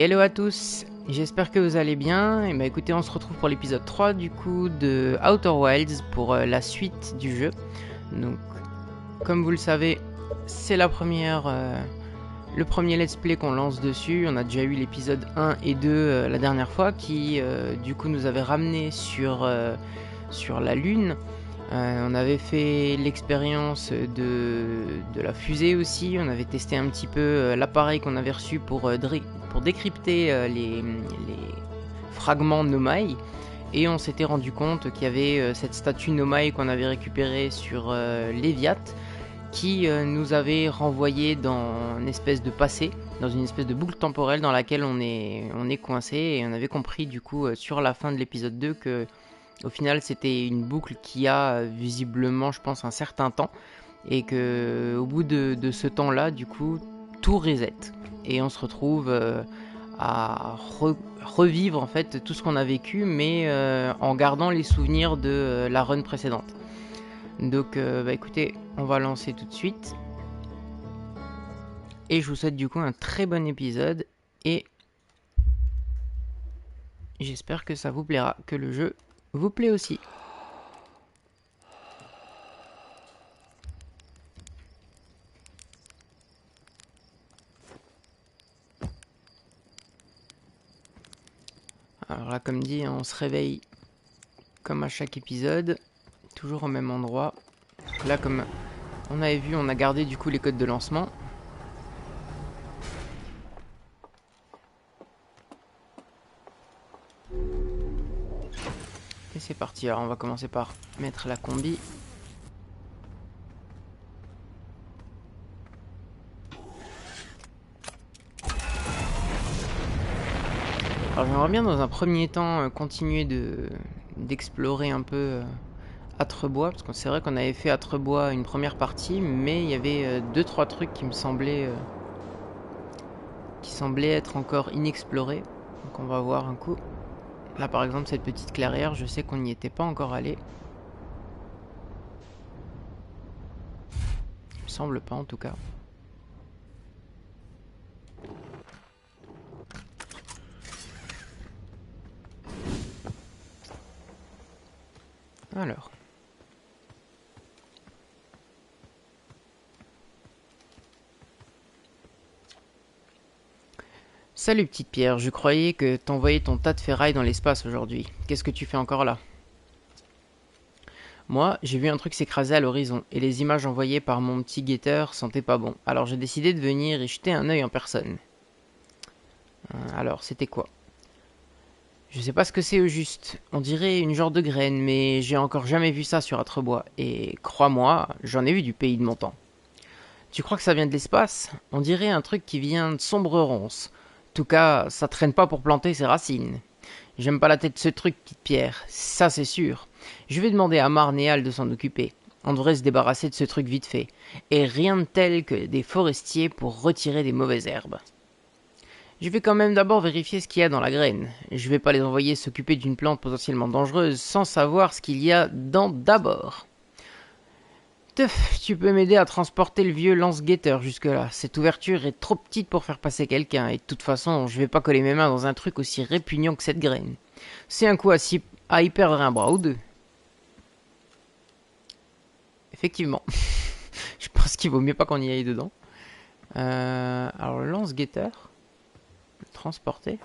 Hello à tous, j'espère que vous allez bien. Et bah écoutez, on se retrouve pour l'épisode 3 du coup de Outer Wilds pour la suite du jeu. Donc, comme vous le savez, c'est le premier let's play qu'on lance dessus. On a déjà eu l'épisode 1 et 2 la dernière fois qui du coup nous avait ramené sur la Lune. On avait fait l'expérience de la fusée aussi. On avait testé un petit peu l'appareil qu'on avait reçu pour décrypter les fragments Nomai. Et on s'était rendu compte qu'il y avait cette statue Nomai qu'on avait récupérée sur Léviat qui nous avait renvoyé dans une espèce de passé, dans une espèce de boucle temporelle dans laquelle on est coincé. Et on avait compris du coup sur la fin de l'épisode 2 que au final, c'était une boucle qui a visiblement, je pense, un certain temps. Et que au bout de ce temps-là, du coup, tout reset. Et on se retrouve à revivre en fait tout ce qu'on a vécu, mais en gardant les souvenirs de la run précédente. Donc, écoutez, on va lancer tout de suite. Et je vous souhaite du coup un très bon épisode. Et j'espère que ça vous plaira, que le jeu vous plaît aussi. Alors là, comme dit, on se réveille comme à chaque épisode, toujours au même endroit. Là, comme on avait vu, on a gardé du coup les codes de lancement. Et c'est parti, alors on va commencer par mettre la combi. Alors j'aimerais bien dans un premier temps continuer d'explorer un peu Atrebois, parce que c'est vrai qu'on avait fait Atrebois une première partie, mais il y avait 2-3 trucs qui me semblaient être encore inexplorés. Donc on va voir un coup. Là par exemple cette petite clairière, je sais qu'on n'y était pas encore allé. Il me semble pas en tout cas. Alors. Salut petite Pierre, je croyais que t'envoyais ton tas de ferraille dans l'espace aujourd'hui. Qu'est-ce que tu fais encore là? Moi, j'ai vu un truc s'écraser à l'horizon, et les images envoyées par mon petit guetteur sentaient pas bon. Alors j'ai décidé de venir y jeter un œil en personne. Alors, c'était quoi? Je sais pas ce que c'est au juste. On dirait une genre de graine, mais j'ai encore jamais vu ça sur Atrebois. Et crois-moi, j'en ai vu du pays de mon temps. Tu crois que ça vient de l'espace? On dirait un truc qui vient de Sombre-Ronce. En tout cas, ça traîne pas pour planter ses racines. J'aime pas la tête de ce truc, petite Pierre. Ça, c'est sûr. Je vais demander à Marne et Al de s'en occuper. On devrait se débarrasser de ce truc vite fait. Et rien de tel que des forestiers pour retirer des mauvaises herbes. Je vais quand même d'abord vérifier ce qu'il y a dans la graine. Je vais pas les envoyer s'occuper d'une plante potentiellement dangereuse sans savoir ce qu'il y a dedans d'abord. Teuf, tu peux m'aider à transporter le vieux lance-guetteur jusque-là. Cette ouverture est trop petite pour faire passer quelqu'un, et de toute façon, je vais pas coller mes mains dans un truc aussi répugnant que cette graine. C'est un coup à y perdre un bras ou deux. Effectivement. Je pense qu'il vaut mieux pas qu'on y aille dedans. Alors, le lance-guetteur. Le transporter.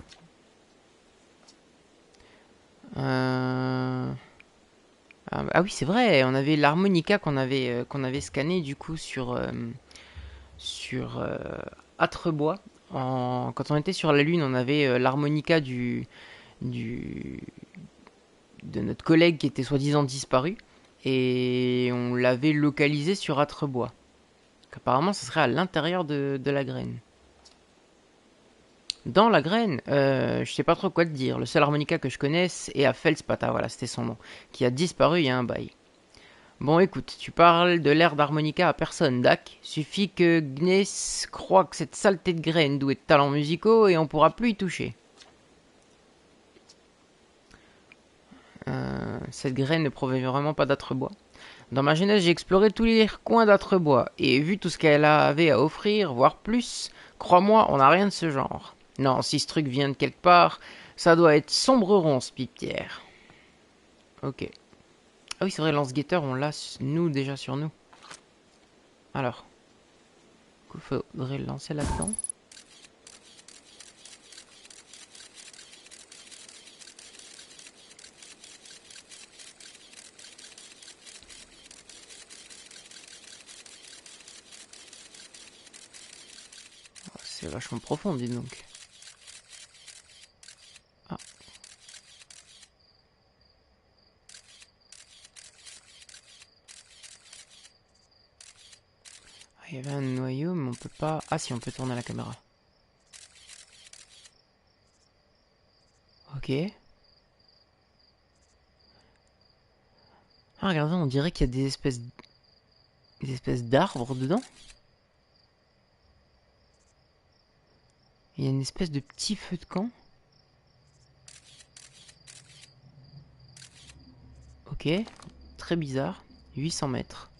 Ah oui, c'est vrai, on avait l'harmonica qu'on avait scanné du coup sur Atrebois. Quand on était sur la Lune, on avait l'harmonica du, de notre collègue qui était soi-disant disparu. Et on l'avait localisé sur Atrebois. Apparemment, ce serait à l'intérieur de la graine. Dans la graine, je sais pas trop quoi te dire. Le seul harmonica que je connaisse est à Felspata, voilà, c'était son nom, qui a disparu il y a un bail. Bon, écoute, tu parles de l'air d'harmonica à personne, Dak. Suffit que Gness croie que cette saleté de graine douée de talents musicaux et on pourra plus y toucher. Cette graine ne provient vraiment pas d'Atrebois. Dans ma jeunesse, j'ai exploré tous les coins d'Atrebois et vu tout ce qu'elle avait à offrir, voire plus, crois-moi, on n'a rien de ce genre. Non, si ce truc vient de quelque part, ça doit être Sombreron, ce Pipierre. Ok. Ah oui, c'est vrai, lance-guetteur, on l'a, nous, déjà sur nous. Alors. Il faudrait le lancer là-dedans. C'est vachement profond, dis donc. Ah. Il y avait un noyau, mais on peut pas... Ah si, on peut tourner la caméra. Ok. Ah, regardez, on dirait qu'il y a des espèces d'arbres dedans. Il y a une espèce de petit feu de camp. Ok. Très bizarre. 800 mètres.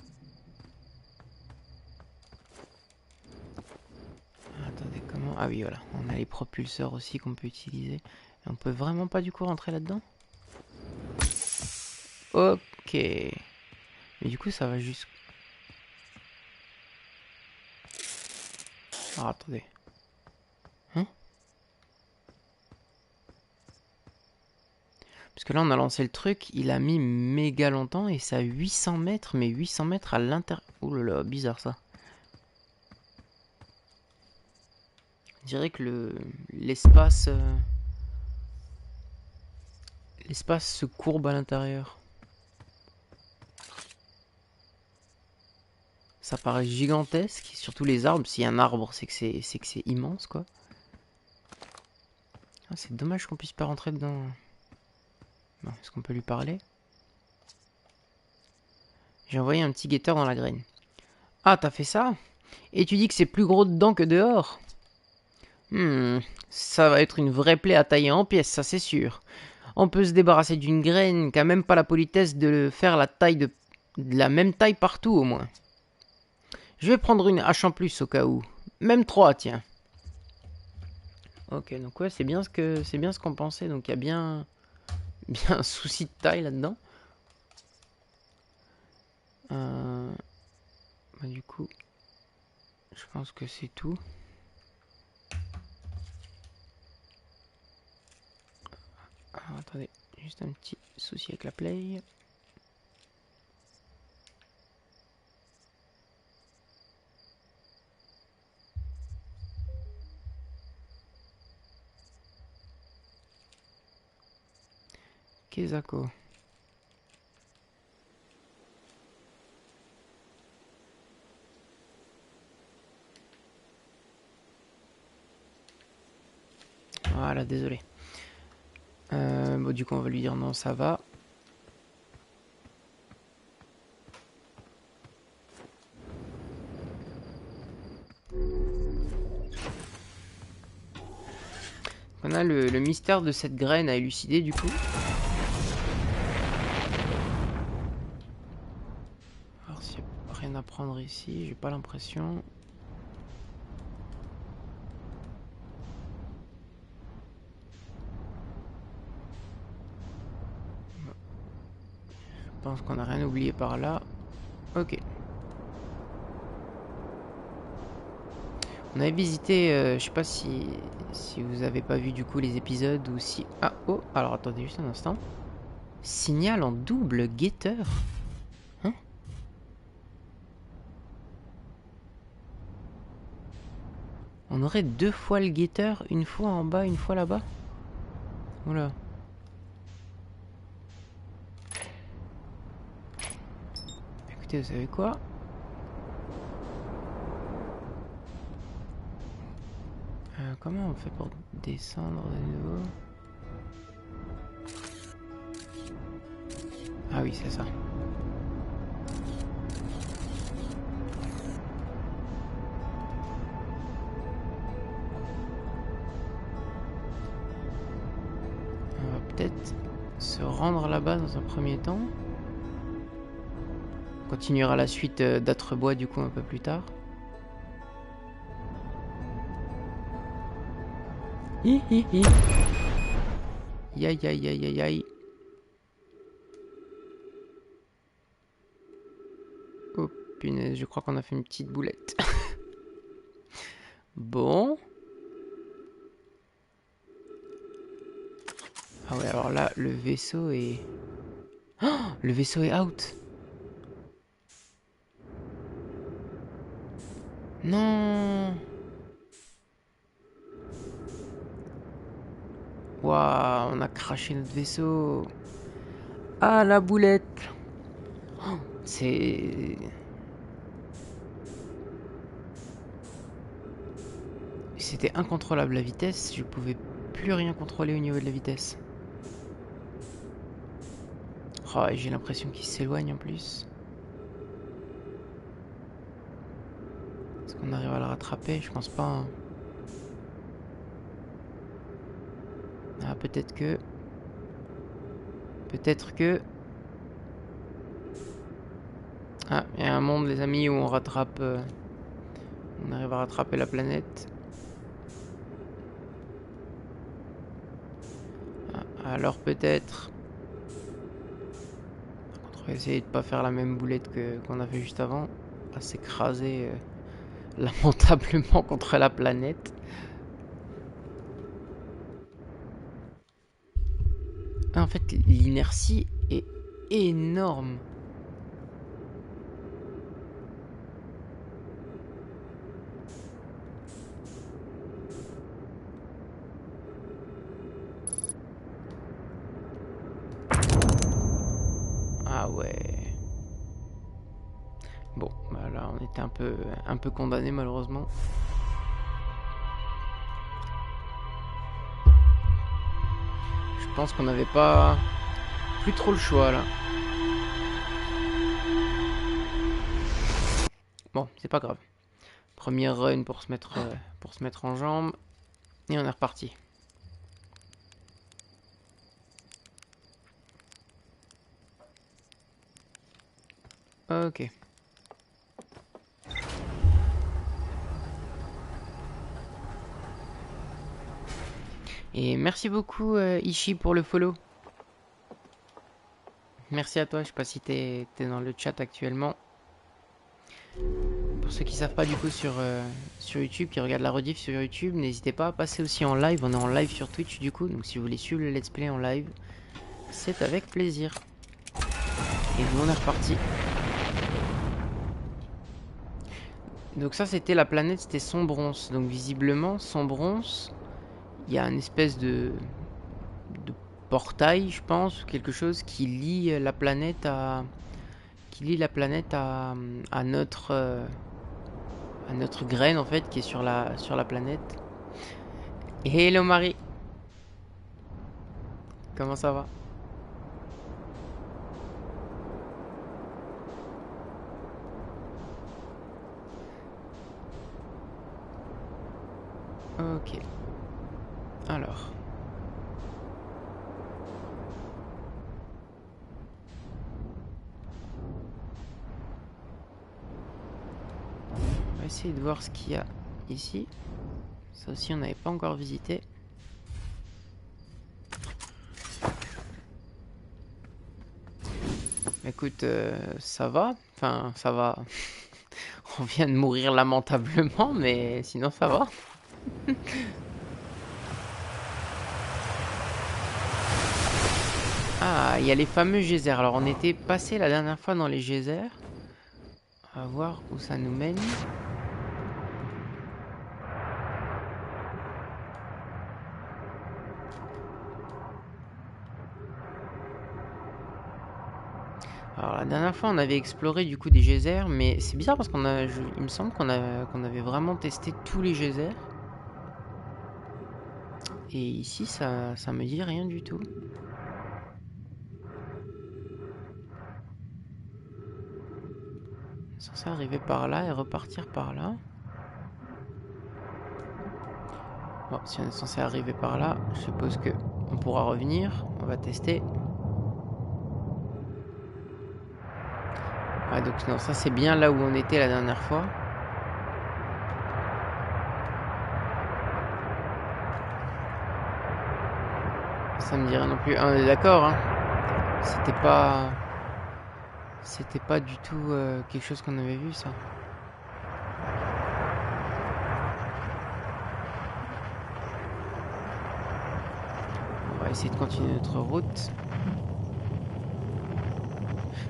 Attendez, comment... Ah oui, voilà. On a les propulseurs aussi qu'on peut utiliser. Et on peut vraiment pas du coup rentrer là-dedans? Ok. Mais du coup, ça va juste... Ah, attendez. Hein? Parce que là, on a lancé le truc, il a mis méga longtemps et c'est à 800 mètres, mais 800 mètres à l'intérieur... Ouh là là, bizarre ça. Je dirais que l'espace... l'espace se courbe à l'intérieur. Ça paraît gigantesque, surtout les arbres. S'il y a un arbre, c'est que c'est immense, quoi. Ah, c'est dommage qu'on puisse pas rentrer dedans. Bon, est-ce qu'on peut lui parler? J'ai envoyé un petit guetteur dans la graine. Ah, t'as fait ça? Et tu dis que c'est plus gros dedans que dehors? Ça va être une vraie plaie à tailler en pièces, ça c'est sûr. On peut se débarrasser d'une graine qui a même pas la politesse de faire de la même taille partout au moins. Je vais prendre une hache en plus au cas où. Même 3, tiens. Ok, donc ouais, c'est bien ce qu'on pensait. Donc il y a bien un souci de taille là-dedans. Bah, du coup, je pense que c'est tout. Alors, attendez, juste un petit souci avec la play. Kezako. Voilà, désolé. Bon, du coup, on va lui dire non, ça va. On a le mystère de cette graine à élucider, du coup. Alors, s'il n'y a rien à prendre ici, j'ai pas l'impression. Je pense qu'on n'a rien oublié par là. Ok. On avait visité, je sais pas si vous avez pas vu du coup les épisodes ou si... Ah, oh, alors attendez juste un instant. Signal en double guetteur. Hein? On aurait 2 fois le guetteur, une fois en bas, une fois là-bas. Oula. Écoutez, vous savez quoi? Comment on fait pour descendre de nouveau? Ah oui, c'est ça. On va peut-être se rendre là-bas dans un premier temps. On continuera la suite d'Âtrebois du coup un peu plus tard. Hi, hi, hi. Aïe, aïe, aïe, aïe, aïe. Oh, punaise, je crois qu'on a fait une petite boulette. Bon. Ah ouais, alors là, le vaisseau est... Oh, le vaisseau est out. Non. Waouh, on a craché notre vaisseau. Ah, la boulette. Oh, c'est... C'était incontrôlable la vitesse. Je pouvais plus rien contrôler au niveau de la vitesse. Oh, et j'ai l'impression qu'il s'éloigne en plus. Est-ce qu'on arrive à le rattraper? Je pense pas. Hein. Ah, peut-être que... Peut-être que... Ah, il y a un monde, les amis, où on rattrape... on arrive à rattraper la planète. Ah, alors peut-être... Par contre, on va essayer de pas faire la même boulette qu'on a fait juste avant. À s'écraser lamentablement contre la planète. Ah, en fait, l'inertie est énorme. Ah ouais. Bon, bah là on était un peu condamné malheureusement. Je pense qu'on n'avait pas plus trop le choix là. Bon, c'est pas grave. Première run pour se mettre en jambe et on est reparti. Ok. Et merci beaucoup Ishi pour le follow. Merci à toi, je sais pas si t'es dans le chat actuellement. Pour ceux qui savent pas du coup sur YouTube, qui regardent la rediff sur YouTube, n'hésitez pas à passer aussi en live. On est en live sur Twitch du coup, donc si vous voulez suivre le let's play en live, c'est avec plaisir. Et nous on est reparti. Donc ça c'était la planète, c'était Sombronce. Donc visiblement Sombronce, il y a une espèce de portail, je pense, quelque chose qui lie la planète à notre graine en fait qui est sur la planète. Hello Marie, comment ça va? Ok. Alors. On va essayer de voir ce qu'il y a ici. Ça aussi on n'avait pas encore visité. Écoute, ça va. Enfin, ça va. On vient de mourir lamentablement, mais sinon ça va. Ah, il y a les fameux geysers. Alors on était passé la dernière fois dans les geysers. On va voir où ça nous mène. Alors la dernière fois on avait exploré du coup des geysers, mais c'est bizarre parce il me semble qu'on avait vraiment testé tous les geysers. Et ici ça me dit rien du tout. On est censé arriver par là et repartir par là. Bon, si on est censé arriver par là, je suppose que on pourra revenir. On va tester. Ouais, donc non, ça c'est bien là où on était la dernière fois. Ça me dit rien non plus. Ah, on est d'accord, hein. C'était pas... C'était pas du tout quelque chose qu'on avait vu, ça. On va essayer de continuer notre route.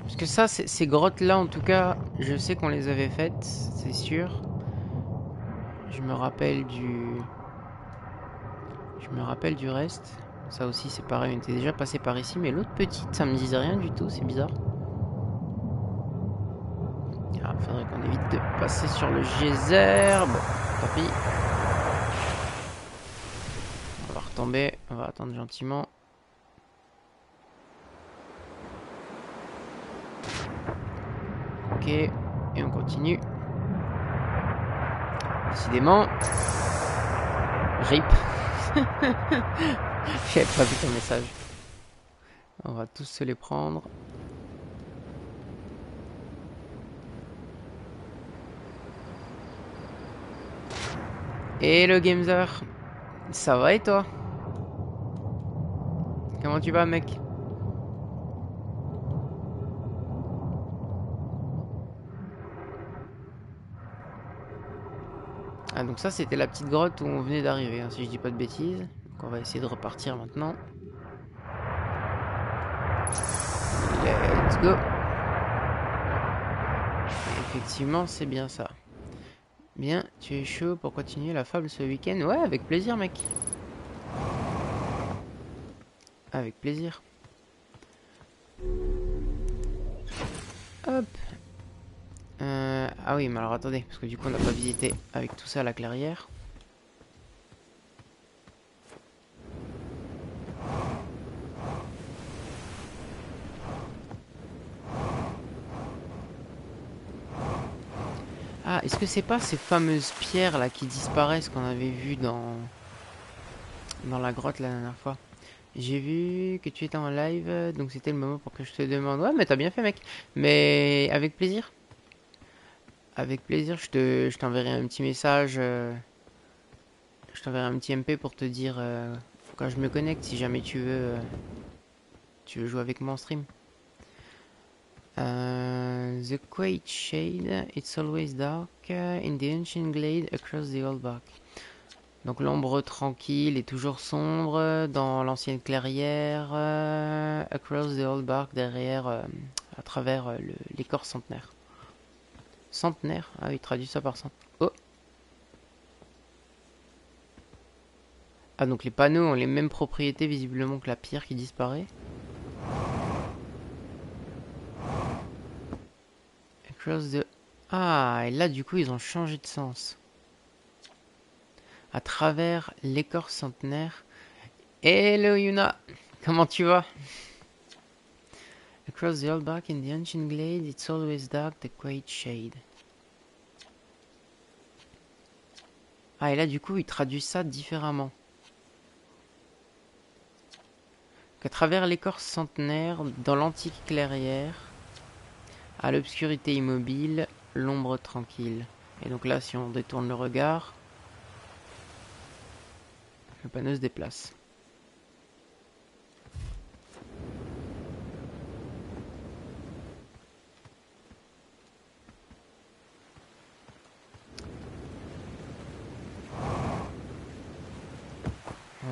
Parce que ça, ces grottes-là, en tout cas, je sais qu'on les avait faites, c'est sûr. Je me rappelle du... Je me rappelle du reste. Ça aussi, c'est pareil, on était déjà passé par ici. Mais l'autre petite, ça me disait rien du tout, c'est bizarre. Ah, faudrait qu'on évite de passer sur le geyser. Bon, tant pis. On va retomber, on va attendre gentiment. Ok, et on continue. Décidément. RIP. J'avais pas vu ton message. On va tous se les prendre. Et le Gamezer. Ça va et toi? Comment tu vas, mec? Ah, donc ça, c'était la petite grotte où on venait d'arriver, hein, si je dis pas de bêtises. Donc on va essayer de repartir maintenant. Let's go. Et effectivement, c'est bien ça. Bien, tu es chaud pour continuer la fable ce week-end? Ouais, avec plaisir, mec. Avec plaisir. Hop. Ah oui, mais alors attendez, parce que du coup on n'a pas visité avec tout ça la clairière. Ah, est-ce que c'est pas ces fameuses pierres là qui disparaissent qu'on avait vues dans la grotte la dernière fois? J'ai vu que tu étais en live, donc c'était le moment pour que je te demande. Ouais, mais t'as bien fait, mec. Mais avec plaisir. Avec plaisir, je t'enverrai un petit message. Je t'enverrai un petit MP pour te dire quand je me connecte, si jamais tu veux jouer avec moi en stream. The quiet shade, it's always dark in the ancient glade across the old bark. Donc l'ombre tranquille est toujours sombre dans l'ancienne clairière, across the old bark, derrière, à travers l'écorce centenaire. Centenaire? Ah oui, traduit ça par cent. Oh! Ah, donc les panneaux ont les mêmes propriétés visiblement que la pierre qui disparaît. Across the... Ah, et là du coup ils ont changé de sens. À travers l'écorce centenaire. Hello Yuna! Comment tu vas? Across the old bark in the ancient glade, it's always dark, the quiet shade. Ah, et là, du coup, il traduit ça différemment. Qu'à travers l'écorce centenaire, dans l'antique clairière, à l'obscurité immobile, l'ombre tranquille. Et donc là, si on détourne le regard, le panneau se déplace.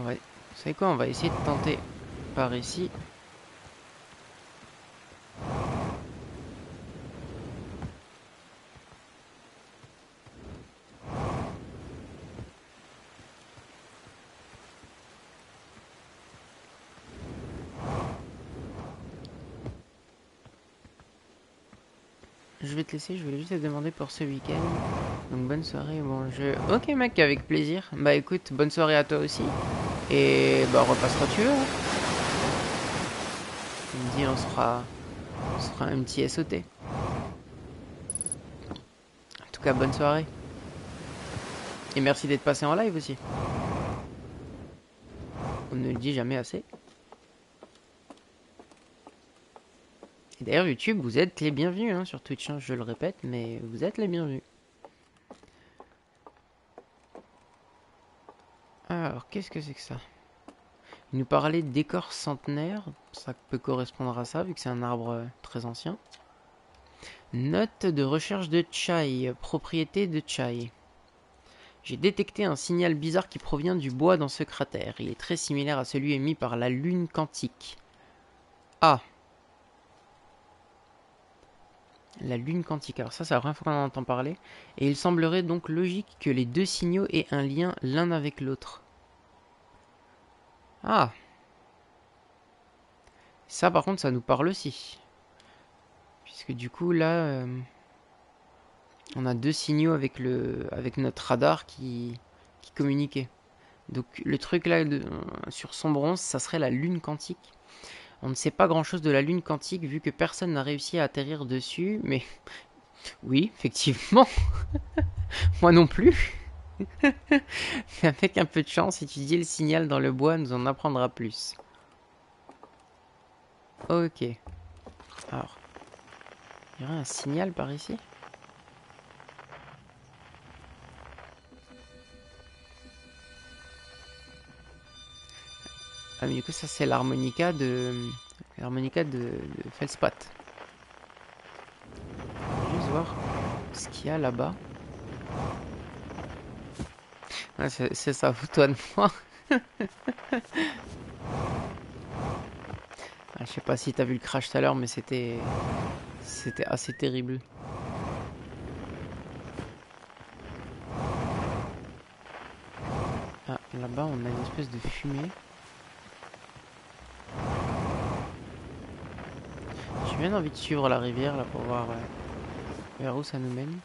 Ouais. Vous savez quoi, on va essayer de tenter par ici. Je vais te laisser, je voulais juste te demander pour ce week-end. Donc bonne soirée, bon jeu. Ok mec, avec plaisir. Bah écoute, bonne soirée à toi aussi. Et bah on repasse quand tu veux, hein. Tu me dis, on se fera un petit SOT. En tout cas, bonne soirée. Et merci d'être passé en live aussi. On ne le dit jamais assez. Et d'ailleurs, YouTube, vous êtes les bienvenus, hein, sur Twitch, hein, je le répète, mais vous êtes les bienvenus. Alors, qu'est-ce que c'est que ça? Il nous parlait d'écorce centenaire. Ça peut correspondre à ça, vu que c'est un arbre très ancien. Note de recherche de Chai. Propriété de Chai. J'ai détecté un signal bizarre qui provient du bois dans ce cratère. Il est très similaire à celui émis par la lune quantique. Ah! La lune quantique. Alors ça, c'est la première fois qu'on en entend parler. Et il semblerait donc logique que les deux signaux aient un lien l'un avec l'autre. Ah! Ça, par contre, ça nous parle aussi. Puisque du coup, là, on a deux signaux avec notre radar qui communiquaient. Donc le truc là sur son bronze, ça serait la lune quantique. On ne sait pas grand chose de la lune quantique vu que personne n'a réussi à atterrir dessus, mais oui, effectivement, moi non plus. Mais avec un peu de chance, étudier le signal dans le bois nous en apprendra plus. Ok. Alors, il y aurait un signal par ici? Ah mais du coup ça c'est l'harmonica de Feldspath. Je vais juste voir ce qu'il y a là-bas. Ah, c'est ça, fous-toi de moi. Ah, je sais pas si t'as vu le crash tout à l'heure, mais c'était assez terrible. Ah, là-bas on a une espèce de fumée. J'ai bien envie de suivre la rivière là pour voir vers où ça nous mène.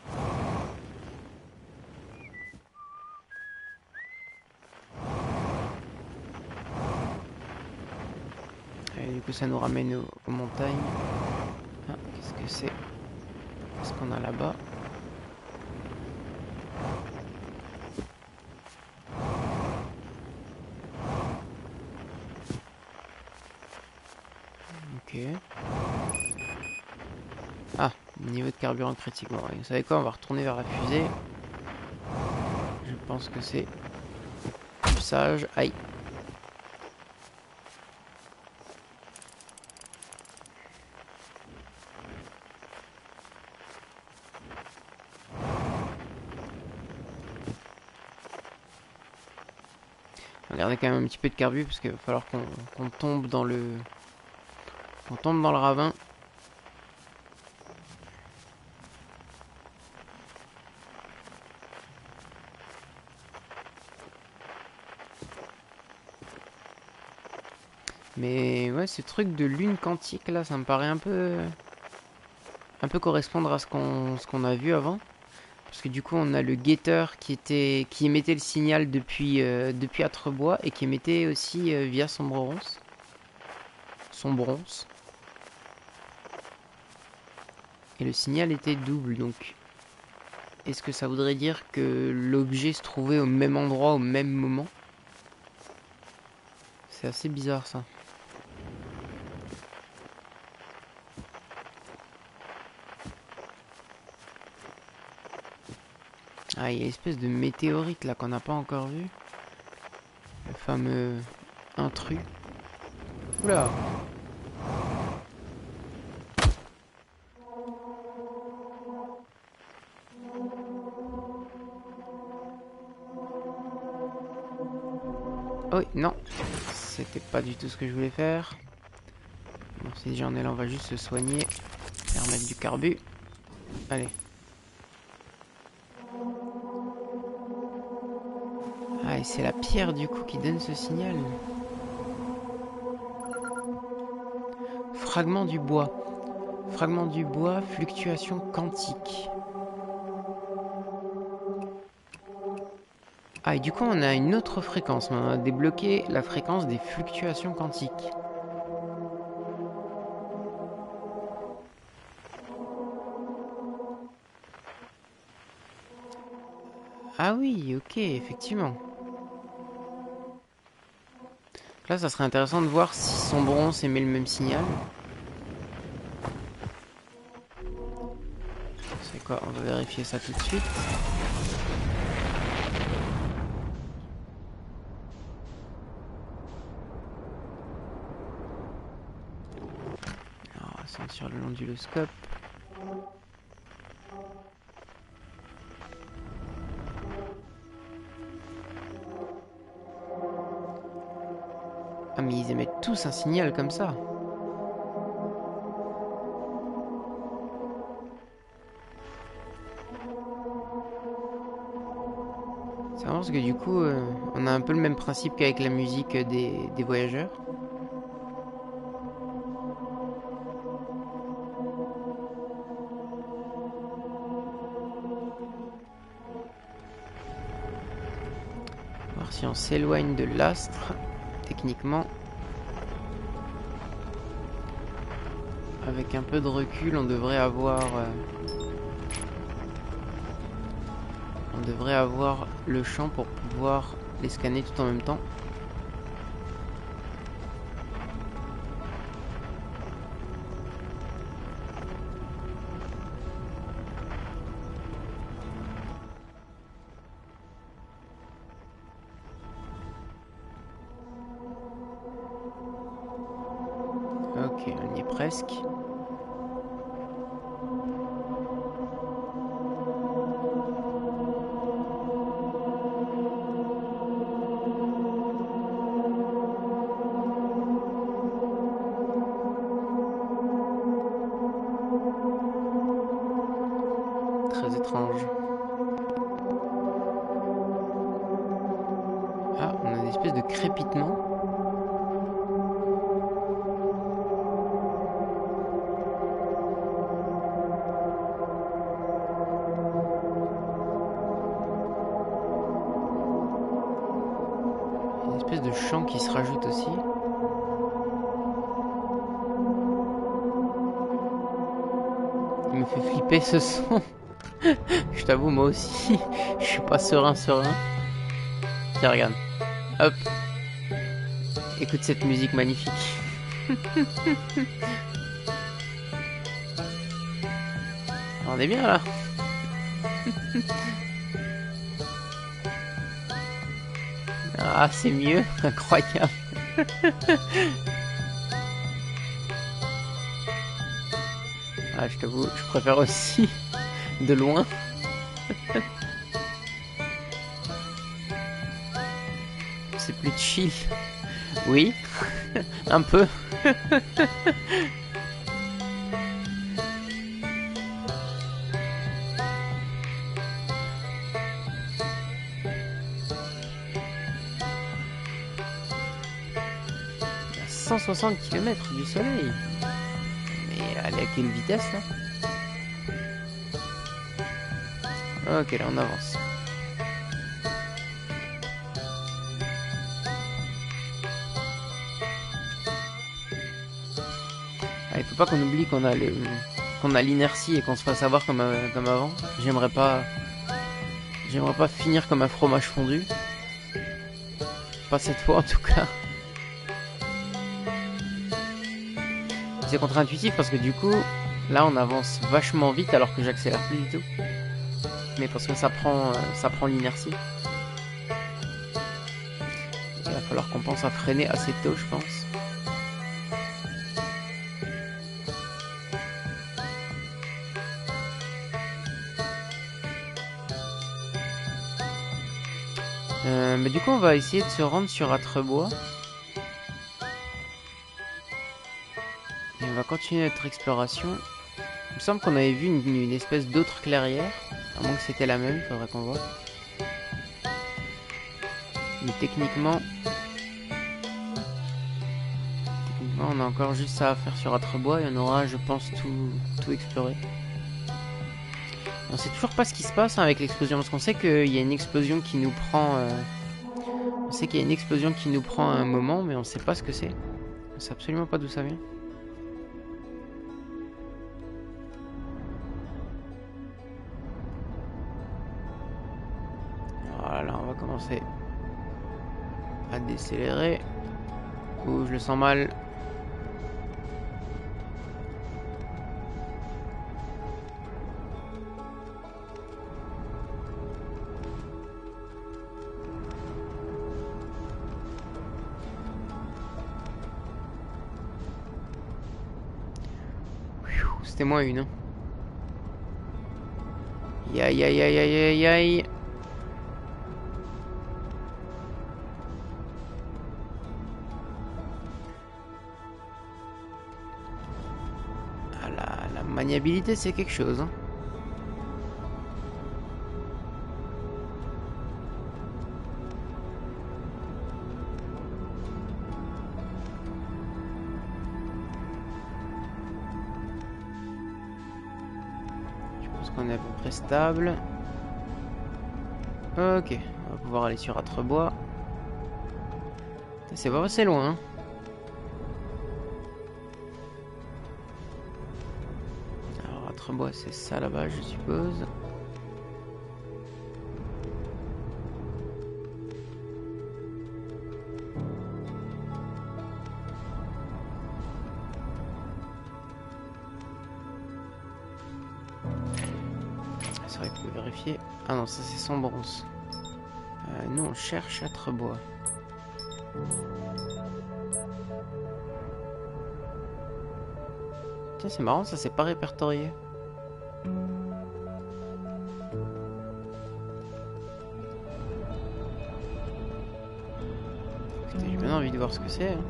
Et du coup ça nous ramène aux montagnes. Ah, qu'est-ce que c'est? Qu'est-ce qu'on a là-bas? Ok. Ah, niveau de carburant critique. Bon, vous savez quoi? On va retourner vers la fusée. Je pense que c'est plus sage. Aïe. On va garder quand même un petit peu de carbu parce qu'il va falloir qu'on tombe dans le ravin. Mais ouais, ce truc de lune quantique là, ça me paraît un peu correspondre à ce qu'on a vu avant. Parce que du coup, on a le guetteur qui émettait le signal depuis Atrebois et qui émettait aussi via son bronze. Son bronze. Et le signal était double, donc est-ce que ça voudrait dire que l'objet se trouvait au même endroit au même moment? C'est assez bizarre ça. Ah, il y a une espèce de météorite là qu'on n'a pas encore vu. Le fameux intrus. Oula! Oh non, c'était pas du tout ce que je voulais faire. Bon, si déjà on est là, on va juste se soigner et remettre du carbu. Allez. Ah, et c'est la pierre du coup qui donne ce signal. Fragment du bois. Fragment du bois, fluctuation quantique. Ah, et du coup, on a une autre fréquence. On a débloqué la fréquence des fluctuations quantiques. Ah oui, ok, effectivement. Là, ça serait intéressant de voir si son bronze émet le même signal. C'est quoi? On va vérifier ça tout de suite. descendre sur l'onduloscope. Ah mais ils émettent tous un signal comme ça. C'est marrant parce que du coup, on a un peu le même principe qu'avec la musique des voyageurs. Voir si on s'éloigne de l'astre, techniquement. Avec un peu de recul, on devrait avoir le champ pour pouvoir les scanner tout en même temps. Ok, on y est presque. Très étrange. Ah, on a une espèce de crépitement. Une espèce de chant qui se rajoute aussi. Il me fait flipper ce son. Je t'avoue, moi aussi, je suis pas serein. Tiens, regarde. Hop. Écoute cette musique magnifique. On est bien là. Ah, c'est mieux. Incroyable. Ah, je t'avoue, je préfère aussi de loin. C'est plus chill. Oui, un peu. À 160 km du soleil. Mais allez, à quelle vitesse là? Ok, là on avance. Ah, il faut pas qu'on oublie qu'on a l'inertie et qu'on se fasse avoir comme avant. J'aimerais pas finir comme un fromage fondu. Pas cette fois en tout cas. C'est contre-intuitif parce que du coup, là on avance vachement vite alors que j'accélère plus du tout. Mais parce que ça prend l'inertie. Il va falloir qu'on pense à freiner assez tôt, je pense. Mais du coup, on va essayer de se rendre sur Atrebois. Et on va continuer notre exploration. Il me semble qu'on avait vu une espèce d'autre clairière. À moins que c'était la même, il faudrait qu'on voit. Mais techniquement, on a encore juste ça à faire sur Atrebois et on aura, je pense, tout exploré. On sait toujours pas ce qui se passe avec l'explosion, parce qu'on sait qu'il y a une explosion qui nous prend... On sait qu'il y a une explosion qui nous prend à un moment, mais on sait pas ce que c'est. On sait absolument pas d'où ça vient. Voilà, on va commencer à décélérer. Ouh, je le sens mal. c'était moins une. Hein. Aïe aïe aïe aïe aïe aïe. Ah, la maniabilité c'est quelque chose. Hein. On est à peu près stable. Ok, on va pouvoir aller sur Atrebois. C'est pas assez loin. Hein. Alors Atrebois c'est ça là-bas je suppose. C'est vrai qu'il faut vérifier. Ah non ça c'est son bronze. Nous on cherche Atrebois. Tiens, c'est marrant, ça c'est pas répertorié. J'ai bien envie de voir ce que c'est. Hein.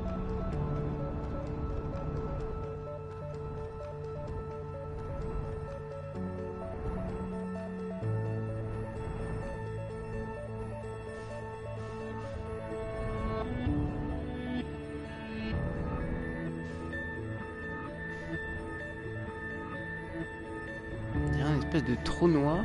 Il y a une espèce de trou noir.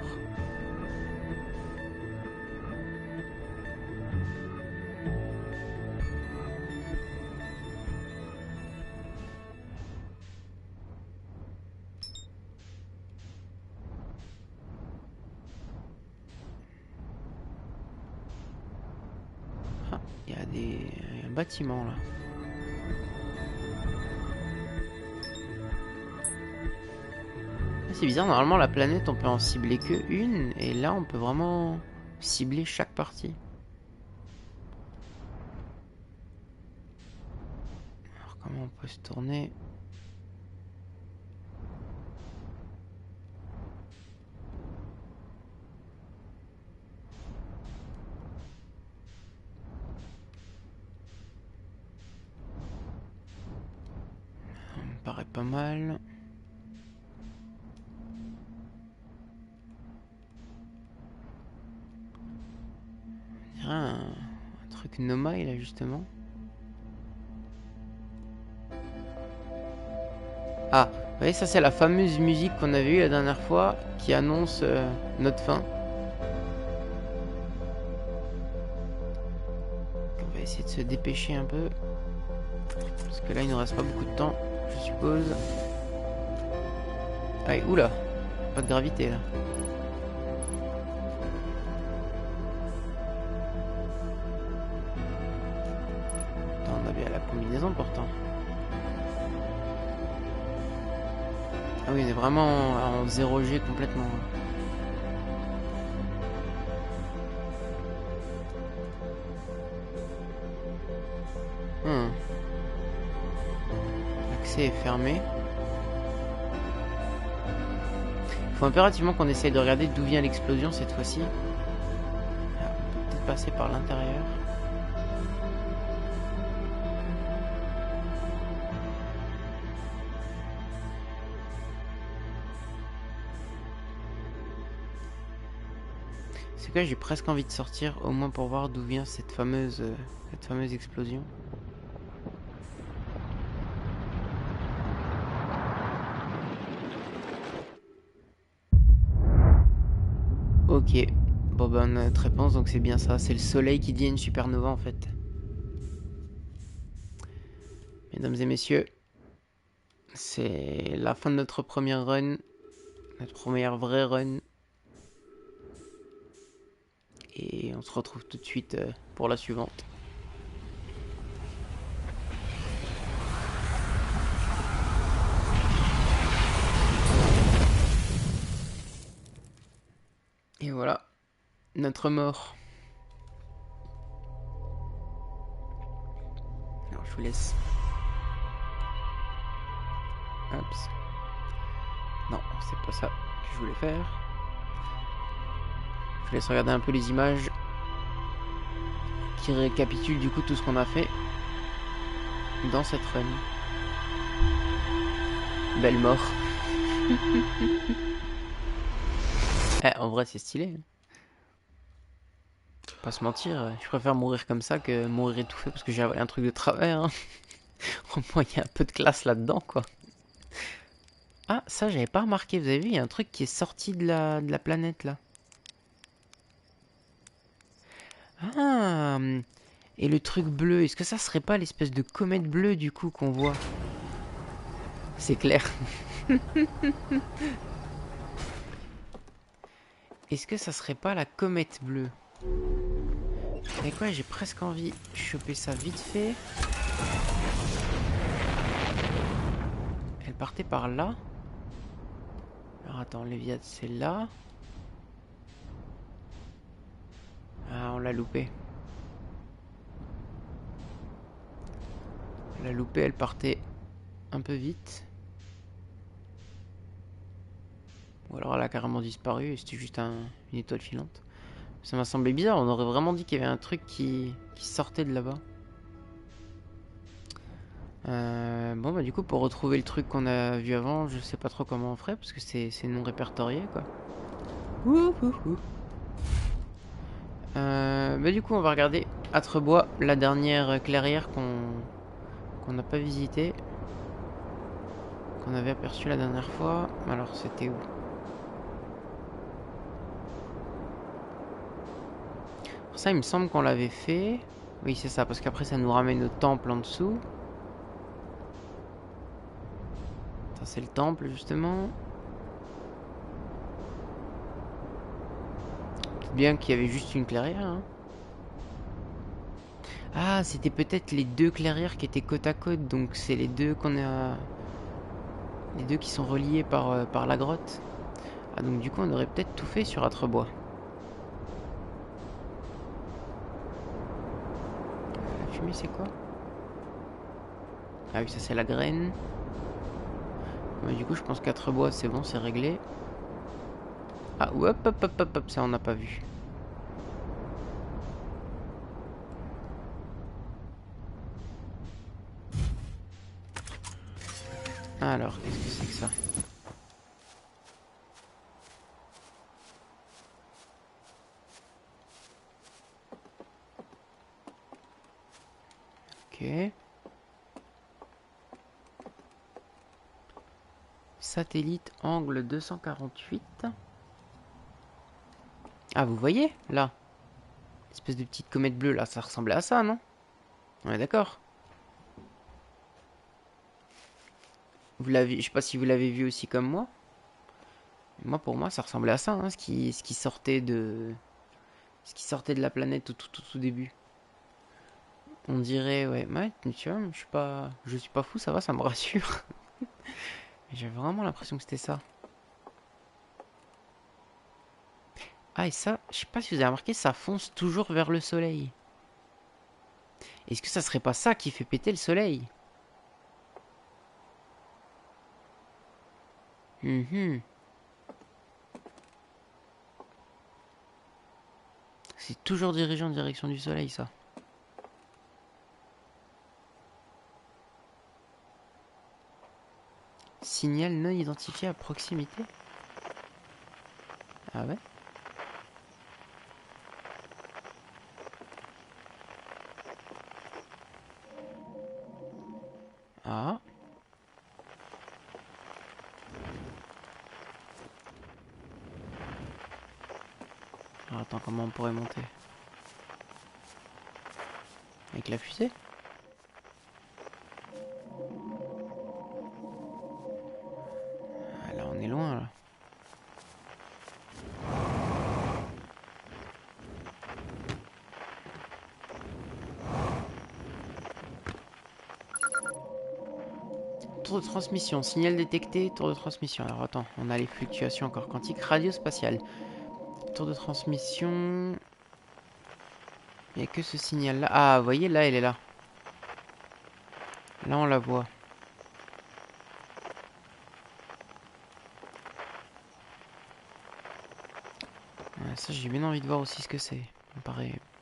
Ah, il y a un bâtiment là. C'est bizarre, normalement la planète on peut en cibler que une, et là on peut vraiment cibler chaque partie. Alors comment on peut se tourner? Ça me paraît pas mal. Un truc Nomai là justement. Ah, vous voyez ça c'est la fameuse musique qu'on avait eue la dernière fois qui annonce notre fin. On va essayer de se dépêcher un peu. Parce que là il nous reste pas beaucoup de temps, je suppose. Allez, oula, pas de gravité là. On a bien la combinaison pourtant. Ah oui, on est vraiment en 0G complètement. L'accès est fermé. Il faut impérativement qu'on essaye de regarder d'où vient l'explosion cette fois-ci. On peut peut-être passer par l'intérieur. C'est que j'ai presque envie de sortir, au moins pour voir d'où vient cette fameuse explosion. Ok, bon ben notre réponse donc c'est bien ça, c'est le soleil qui dit une supernova en fait. Mesdames et messieurs, c'est la fin de notre première run, notre première vraie run. Et on se retrouve tout de suite pour la suivante. Et voilà, notre mort. Alors je vous laisse. Hop. Non, c'est pas ça que je voulais faire. Je vous laisse regarder un peu les images qui récapitulent du coup tout ce qu'on a fait dans cette run. Belle mort. En vrai, c'est stylé. Pas se mentir, je préfère mourir comme ça que mourir étouffé parce que j'ai avalé un truc de travers. Hein. Au moins, il y a un peu de classe là-dedans, quoi. Ah, ça, j'avais pas remarqué. Vous avez vu, il y a un truc qui est sorti de la planète, là. Ah, et le truc bleu, est-ce que ça serait pas l'espèce de comète bleue, du coup, qu'on voit? C'est clair. Est-ce que ça serait pas la comète bleue? Et quoi, j'ai presque envie de choper ça vite fait. Elle partait par là. Alors attends, Léviathan, c'est là. Ah, on l'a loupé. On l'a loupé, elle partait un peu vite. Ou alors elle a carrément disparu et c'était juste une étoile filante. Ça m'a semblé bizarre, on aurait vraiment dit qu'il y avait un truc qui sortait de là-bas. Bon bah du coup pour retrouver le truc qu'on a vu avant, je sais pas trop comment on ferait parce que c'est non répertorié quoi. Ouh. Bah du coup on va regarder Atrebois, la dernière clairière qu'on n'a pas visité, qu'on avait aperçu la dernière fois. Alors c'était où? Ça il me semble qu'on l'avait fait. Oui c'est ça parce qu'après ça nous ramène au temple en dessous. Ça c'est le temple justement. Bien qu'il y avait juste une clairière. Hein. Ah, c'était peut-être les deux clairières qui étaient côte à côte, donc c'est les deux qu'on a, les deux qui sont reliés par la grotte. Ah, donc du coup, on aurait peut-être tout fait sur Atrebois. La fumée, c'est quoi? Ah oui, ça c'est la graine. Mais du coup, je pense qu'Atrebois, c'est bon, c'est réglé. Ah, hop, ça on n'a pas vu. Alors, qu'est-ce que c'est que ça? Ok. Satellite angle 248. Ah, vous voyez, là? Espèce de petite comète bleue, là, ça ressemblait à ça, non? On est d'accord. Vous l'avez, je sais pas si vous l'avez vu aussi comme moi. Moi, pour moi, ça ressemblait à ça, hein, ce qui sortait de la planète au tout début. On dirait, ouais, tu vois, je suis pas fou, ça va, ça me rassure. J'avais vraiment l'impression que c'était ça. Ah, et ça, je sais pas si vous avez remarqué, ça fonce toujours vers le soleil. Est-ce que ça serait pas ça qui fait péter le soleil? Mhm. C'est toujours dirigé en direction du soleil, ça. Signal non identifié à proximité? Ah ouais? Ah. Alors, attends, comment on pourrait monter? Avec la fusée? Ah, là, on est loin, là. Tour de transmission, signal détecté, tour de transmission. Alors attends, on a les fluctuations encore quantiques, radio spatiale. Tour de transmission. Il n'y a que ce signal là. Ah, vous voyez, là, elle est là. Là, on la voit. Ça, j'ai bien envie de voir aussi ce que c'est. Ça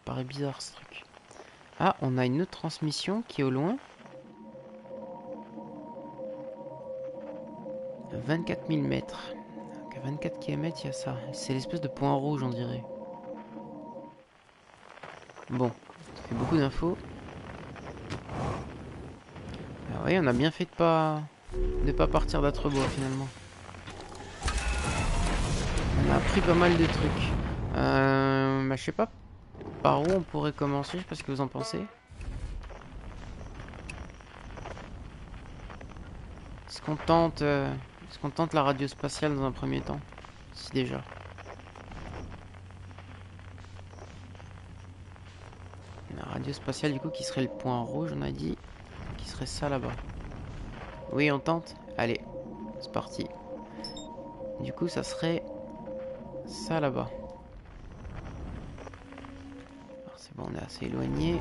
paraît bizarre ce truc. Ah, on a une autre transmission qui est au loin. 24 000 mètres. Donc à 24 km, il y a ça. C'est l'espèce de point rouge, on dirait. Bon, ça fait beaucoup d'infos. Ah oui, on a bien fait de pas partir d'Atrebois finalement. On a appris pas mal de trucs. Bah, je sais pas par où on pourrait commencer, je sais pas ce que vous en pensez. Est-ce qu'on tente la radio spatiale dans un premier temps? Si déjà. La radio spatiale du coup qui serait le point rouge, on a dit. Qui serait ça là-bas. Oui, on tente. Allez, c'est parti. Du coup, ça serait ça là-bas. C'est bon, on est assez éloigné.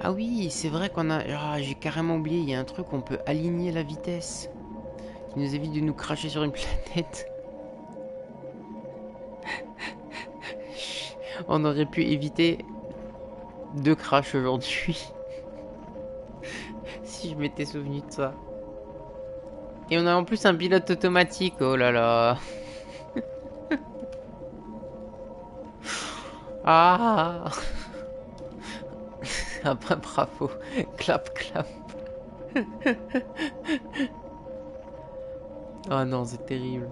Ah oui, c'est vrai qu'on a... Ah, j'ai carrément oublié, il y a un truc où on peut aligner la vitesse. Qui nous évite de nous cracher sur une planète. On aurait pu éviter 2 crashs aujourd'hui. Si je m'étais souvenu de ça. Et on a en plus un pilote automatique, oh là là. Ah. Ah bah bravo. Clap, clap. Oh non, c'est terrible.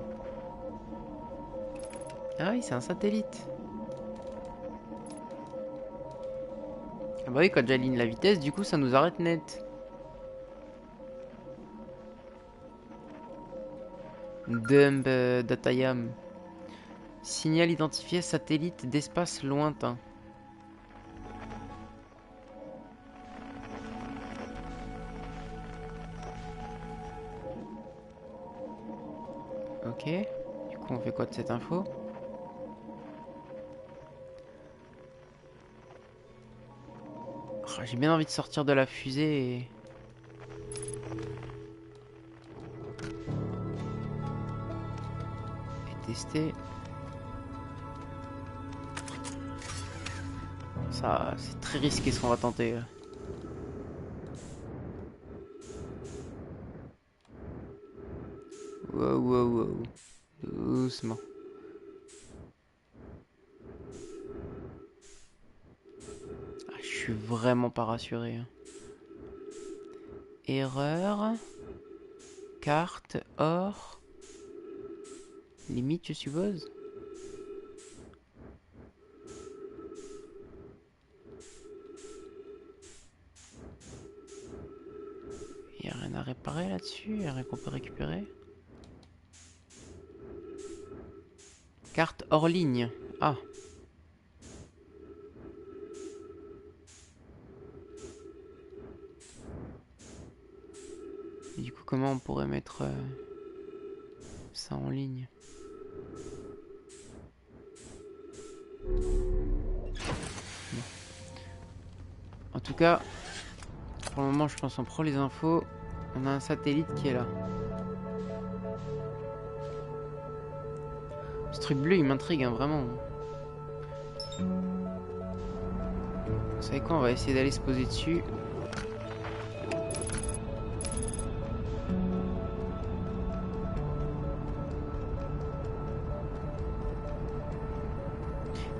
Ah oui, c'est un satellite. Ah bah oui, quand j'aligne la vitesse, du coup, ça nous arrête net. Dumb Datayam. Signal identifié, satellite d'espace lointain. Ok. Du coup, on fait quoi de cette info? Oh, j'ai bien envie de sortir de la fusée et tester. Ça, c'est très risqué ce qu'on va tenter. Wow, wow, wow. Doucement. Ah, je suis vraiment pas rassuré. Hein. Erreur. Carte, or. Limite, je suppose. Il n'y a rien à réparer là-dessus. Il n'y a rien qu'on peut récupérer. Carte hors ligne. Ah. Et du coup, comment on pourrait mettre ça en ligne? Bon. En tout cas, pour le moment, je pense qu'on prend les infos. On a un satellite qui est là. Ce truc bleu, il m'intrigue, hein, vraiment. Vous savez quoi, on va essayer d'aller se poser dessus.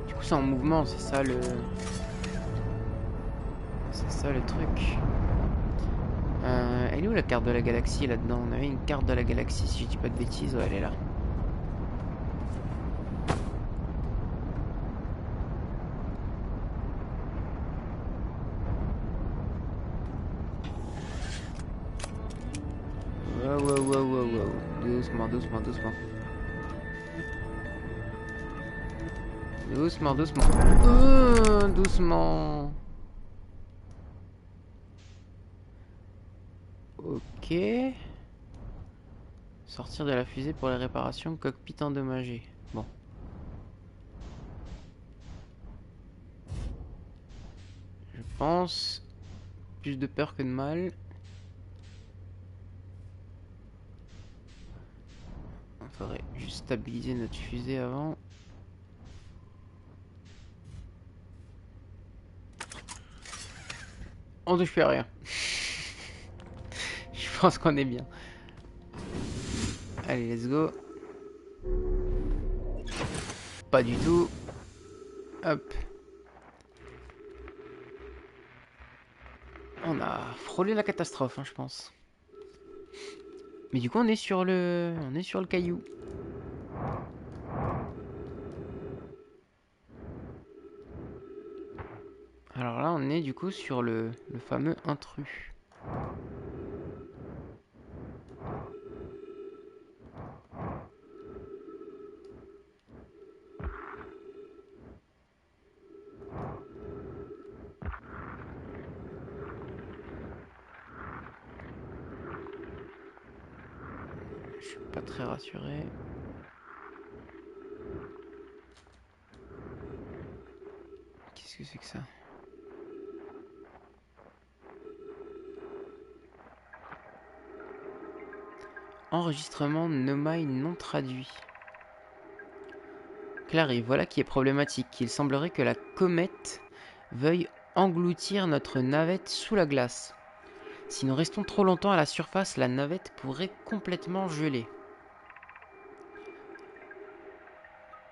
Du coup, c'est en mouvement, c'est ça le... C'est ça le truc. Elle est où la carte de la galaxie là-dedans? On avait une carte de la galaxie, si je dis pas de bêtises. Ouais, elle est là. Wow, wow, wow, wow, wow. Doucement, doucement, doucement. Doucement, doucement. Doucement. Ok. Sortir de la fusée pour les réparations, cockpit endommagé. Bon. pense. Plus de peur que de mal. Il faudrait juste stabiliser notre fusée avant. On touche plus à rien. Je pense qu'on est bien. Allez, let's go. Pas du tout. Hop. On a frôlé la catastrophe, hein, je pense. Mais du coup, on est sur le caillou. Alors là, on est du coup sur le fameux intrus. Je suis pas très rassuré. Qu'est-ce que c'est que ça? Enregistrement Nomai non traduit. Clary, voilà qui est problématique. Il semblerait que la comète veuille engloutir notre navette sous la glace. Si nous restons trop longtemps à la surface, la navette pourrait complètement geler.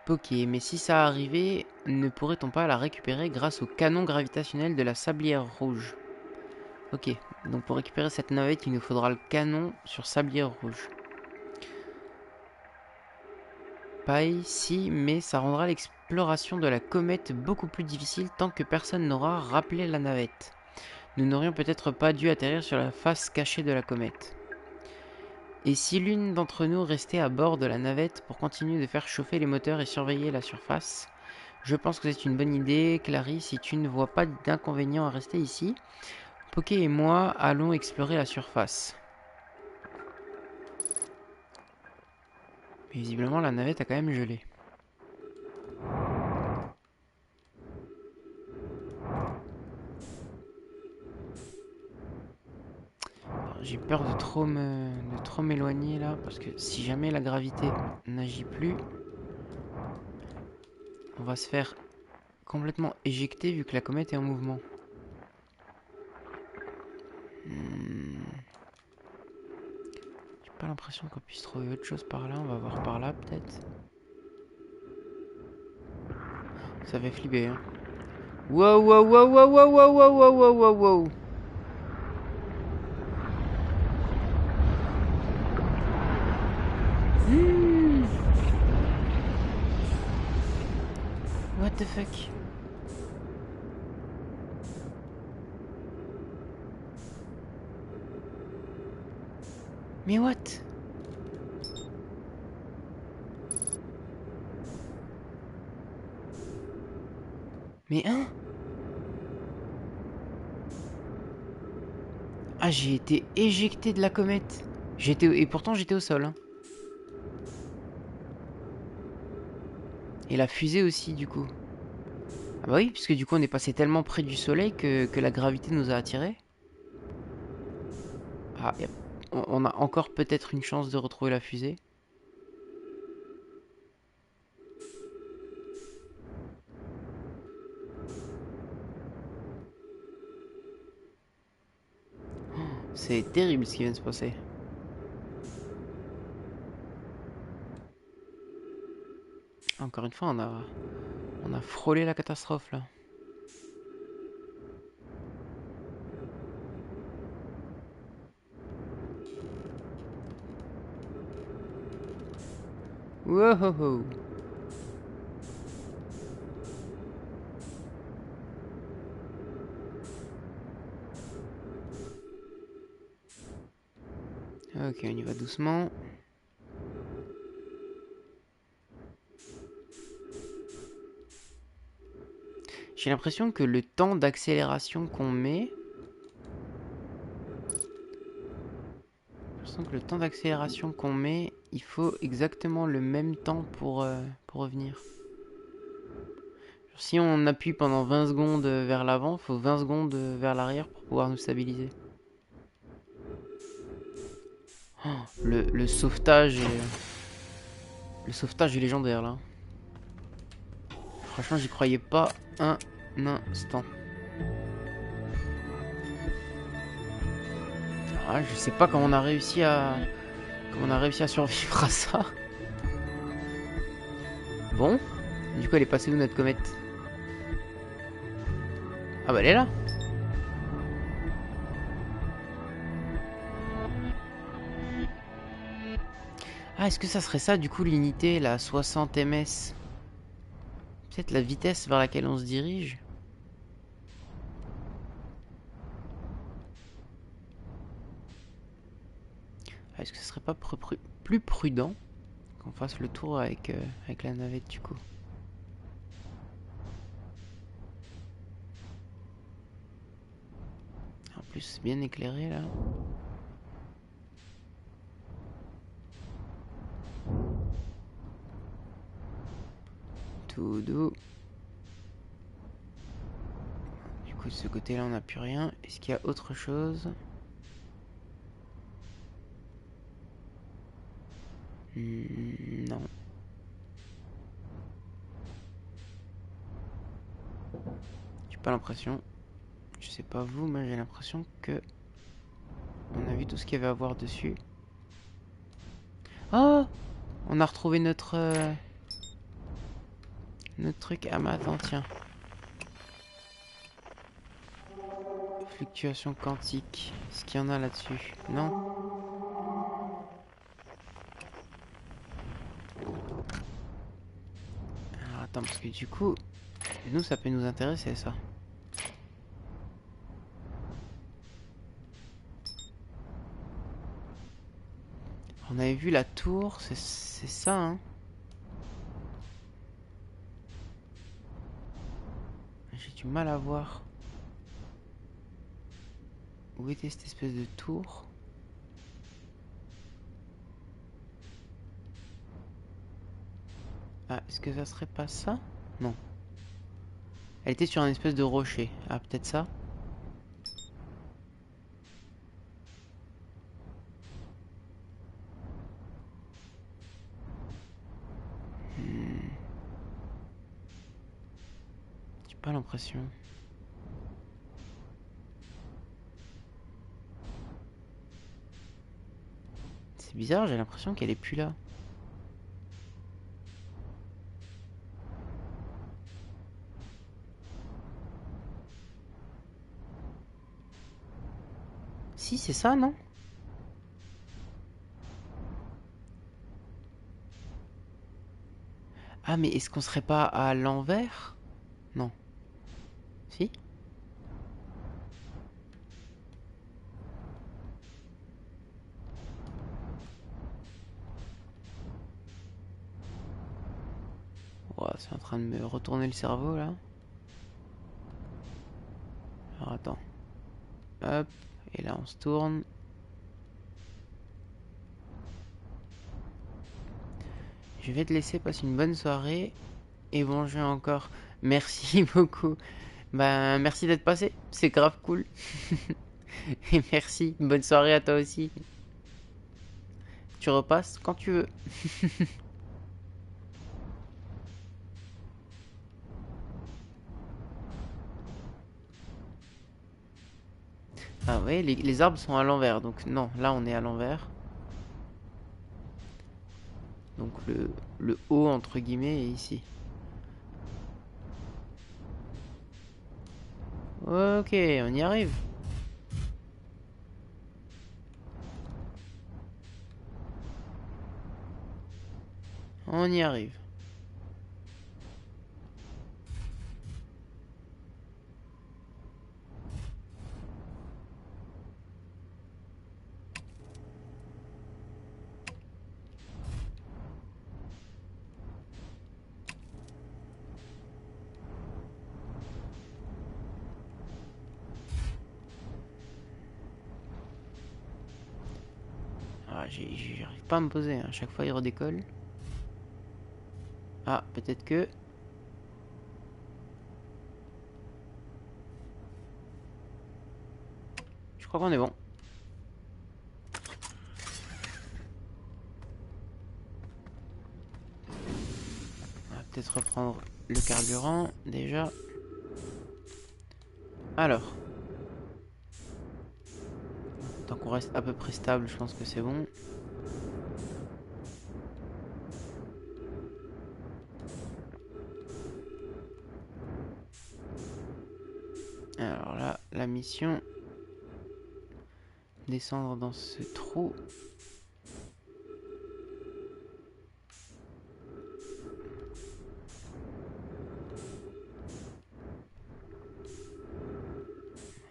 Ok, mais si ça arrivait, ne pourrait-on pas la récupérer grâce au canon gravitationnel de la sablière rouge? Ok, donc pour récupérer cette navette, il nous faudra le canon sur sablière rouge. Paille, si, mais ça rendra l'exploration de la comète beaucoup plus difficile tant que personne n'aura rappelé la navette. Nous n'aurions peut-être pas dû atterrir sur la face cachée de la comète. Et si l'une d'entre nous restait à bord de la navette pour continuer de faire chauffer les moteurs et surveiller la surface? Je pense que c'est une bonne idée, Clary, si tu ne vois pas d'inconvénient à rester ici. Poké et moi allons explorer la surface. Mais visiblement la navette a quand même gelé. J'ai peur de trop m'éloigner là, parce que si jamais la gravité n'agit plus, on va se faire complètement éjecter vu que la comète est en mouvement. J'ai pas l'impression qu'on puisse trouver autre chose par là, on va voir par là peut-être. Ça fait flipper, hein. Wow, wow, wow, wow, wow, wow, wow, wow, wow, wow. What the fuck? Mais what? Mais hein? Ah, j'ai été éjecté de la comète. Et pourtant j'étais au sol, hein. Et la fusée aussi du coup. Ah bah oui, puisque du coup on est passé tellement près du soleil que la gravité nous a attirés. Ah, on a encore peut-être une chance de retrouver la fusée. C'est terrible ce qui vient de se passer. Encore une fois, on a frôlé la catastrophe là. Wow. Ok, on y va doucement. J'ai l'impression que le temps d'accélération qu'on met... il faut exactement le même temps pour revenir. Si on appuie pendant 20 secondes vers l'avant, faut 20 secondes vers l'arrière pour pouvoir nous stabiliser. Oh, le sauvetage le sauvetage est légendaire là. Franchement, j'y croyais pas un instant. Ah, je sais pas comment on a réussi à survivre à ça. Bon, du coup, elle est passée où notre comète? Ah bah elle est là. Ah, est-ce que ça serait ça du coup l'unité, la 60 ms? Peut-être la vitesse vers laquelle on se dirige? Ah, est-ce que ce serait pas plus prudent qu'on fasse le tour avec la navette du coup? En plus, c'est bien éclairé là. Tout doux. Du coup, de ce côté-là, on n'a plus rien. Est-ce qu'il y a autre chose? Non. J'ai pas l'impression. Je sais pas vous, mais j'ai l'impression que on a vu tout ce qu'il y avait à voir dessus. Oh! On a retrouvé notre truc. Ah mais attends, tiens. Fluctuation quantique. Est-ce qu'il y en a là-dessus? Non? Alors attends, parce que du coup, nous ça peut nous intéresser ça. On avait vu la tour, c'est ça hein? J'ai du mal à voir. Où était cette espèce de tour? Ah, est-ce que ça serait pas ça? Non. Elle était sur un espèce de rocher. Ah, peut-être ça? Hmm. J'ai pas l'impression. C'est bizarre, j'ai l'impression qu'elle est plus là. Si, c'est ça, non? Ah, mais est-ce qu'on serait pas à l'envers? Non. Si? Ouah, c'est en train de me retourner le cerveau, là. Alors, attends. Hop. Et là, on se tourne. Je vais te laisser passer une bonne soirée. Et bonjour encore. Merci beaucoup. Ben, merci d'être passé. C'est grave cool. Et merci. Bonne soirée à toi aussi. Tu repasses quand tu veux. Ah ouais, les arbres sont à l'envers. Donc non, là on est à l'envers. Donc le haut entre guillemets est ici. Ok, on y arrive. On y arrive. Ah, j'arrive pas à me poser. À chaque fois il redécolle. Ah, peut-être que... Je crois qu'on est bon. On va peut-être reprendre le carburant déjà. Alors. Tant qu'on reste à peu près stable, je pense que c'est bon. Alors là, la mission. Descendre dans ce trou.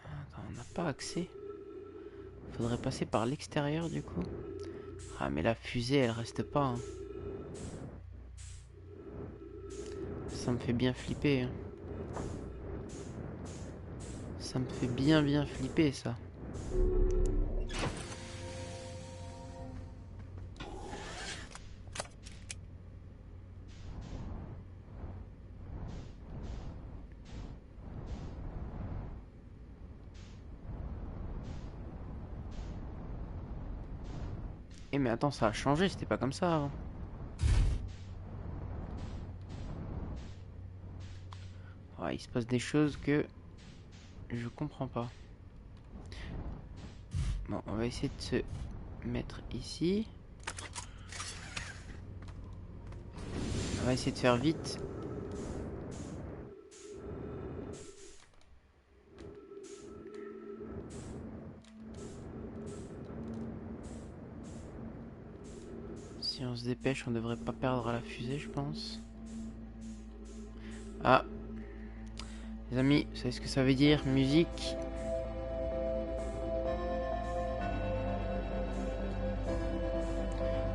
Attends, on n'a pas accès. Faudrait passer par l'extérieur du coup. Ah mais la fusée elle reste pas. Hein. Ça me fait bien flipper. Hein. Ça me fait bien flipper ça. Eh mais attends, ça a changé, c'était pas comme ça avant. Ouais, il se passe des choses que je comprends pas. Bon, on va essayer de se mettre ici. On va essayer de faire vite. Si on se dépêche, on devrait pas perdre la fusée, je pense. Ah. Les amis, vous savez ce que ça veut dire? Musique.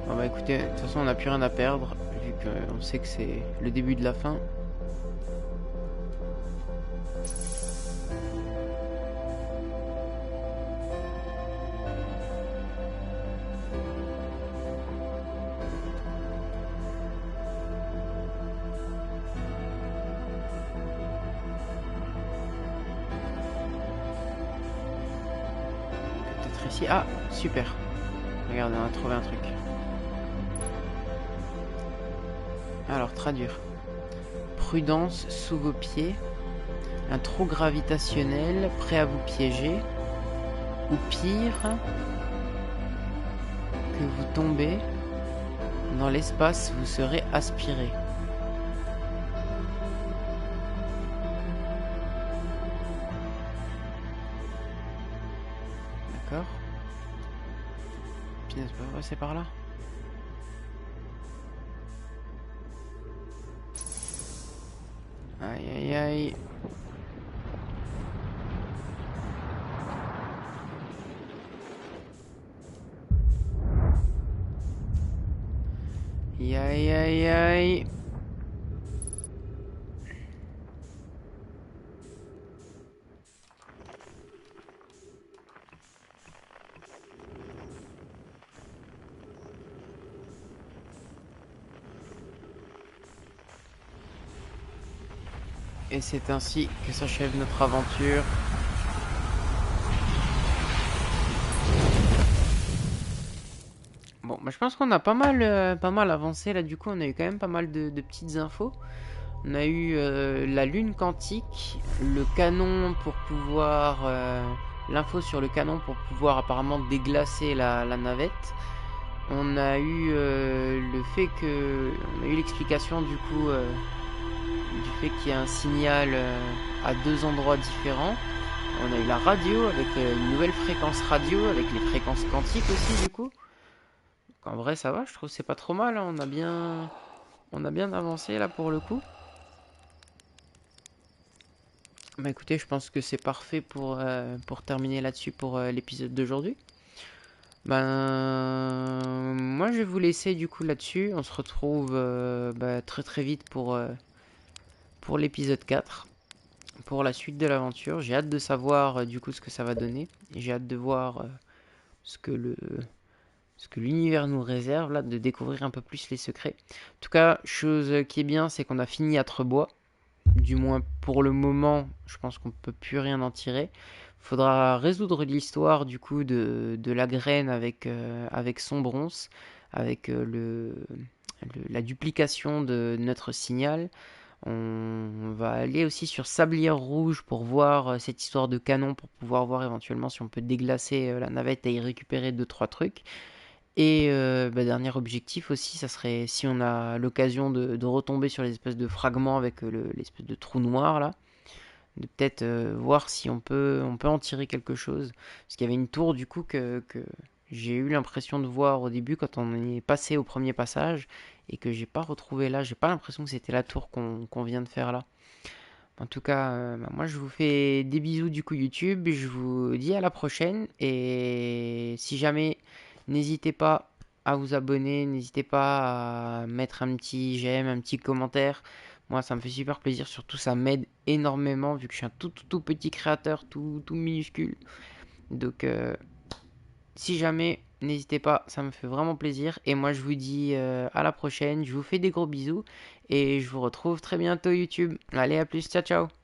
Bon bah écoutez, de toute façon on n'a plus rien à perdre, vu qu'on sait que c'est le début de la fin. Peut-être ici. Ah, super. Regardez, on a trouvé un truc. Alors, traduire. Prudence sous vos pieds. Un trou gravitationnel prêt à vous piéger. Ou pire, que vous tombez dans l'espace, vous serez aspiré. D'accord. Puis n'est-ce pas passer par là? Aïe aïe aïe. Aïe aïe aïe. Et c'est ainsi que s'achève notre aventure. Bon, bah, je pense qu'on a pas mal avancé là. Du coup, on a eu quand même pas mal de petites infos. On a eu la lune quantique, le canon pour pouvoir... l'info sur le canon pour pouvoir apparemment déglacer la navette. On a eu le fait que... On a eu l'explication du coup du fait qu'il y a un signal à deux endroits différents. On a eu la radio avec une nouvelle fréquence radio avec les fréquences quantiques aussi du coup. Donc, en vrai ça va, je trouve que c'est pas trop mal, hein. On a bien avancé là pour le coup. Bah écoutez, je pense que c'est parfait pour terminer là-dessus pour l'épisode d'aujourd'hui. Ben, moi je vais vous laisser du coup là-dessus. On se retrouve très très vite pour l'épisode 4, pour la suite de l'aventure. J'ai hâte de savoir du coup ce que ça va donner. Et j'ai hâte de voir ce que l'univers nous réserve, là, de découvrir un peu plus les secrets. En tout cas, chose qui est bien, c'est qu'on a fini à Trebois. Du moins pour le moment, je pense qu'on peut plus rien en tirer. Faudra résoudre l'histoire du coup de la graine avec son bronze, avec la duplication de notre signal. On va aller aussi sur Sablière Rouge pour voir cette histoire de canon, pour pouvoir voir éventuellement si on peut déglacer la navette et y récupérer deux trois trucs. Et dernier objectif aussi, ça serait si on a l'occasion de retomber sur les espèces de fragments avec l'espèce de trou noir là, de peut-être voir si on peut en tirer quelque chose. Parce qu'il y avait une tour du coup que j'ai eu l'impression de voir au début quand on est passé au premier passage et que j'ai pas retrouvé là. J'ai pas l'impression que c'était la tour qu'on vient de faire là. En tout cas, moi je vous fais des bisous du coup YouTube, je vous dis à la prochaine et si jamais, n'hésitez pas à vous abonner, n'hésitez pas à mettre un petit j'aime, un petit commentaire. Moi ça me fait super plaisir, surtout ça m'aide énormément vu que je suis un tout petit créateur, tout minuscule. Donc si jamais, n'hésitez pas, ça me fait vraiment plaisir. Et moi je vous dis à la prochaine, je vous fais des gros bisous et je vous retrouve très bientôt YouTube. Allez à plus, ciao ciao.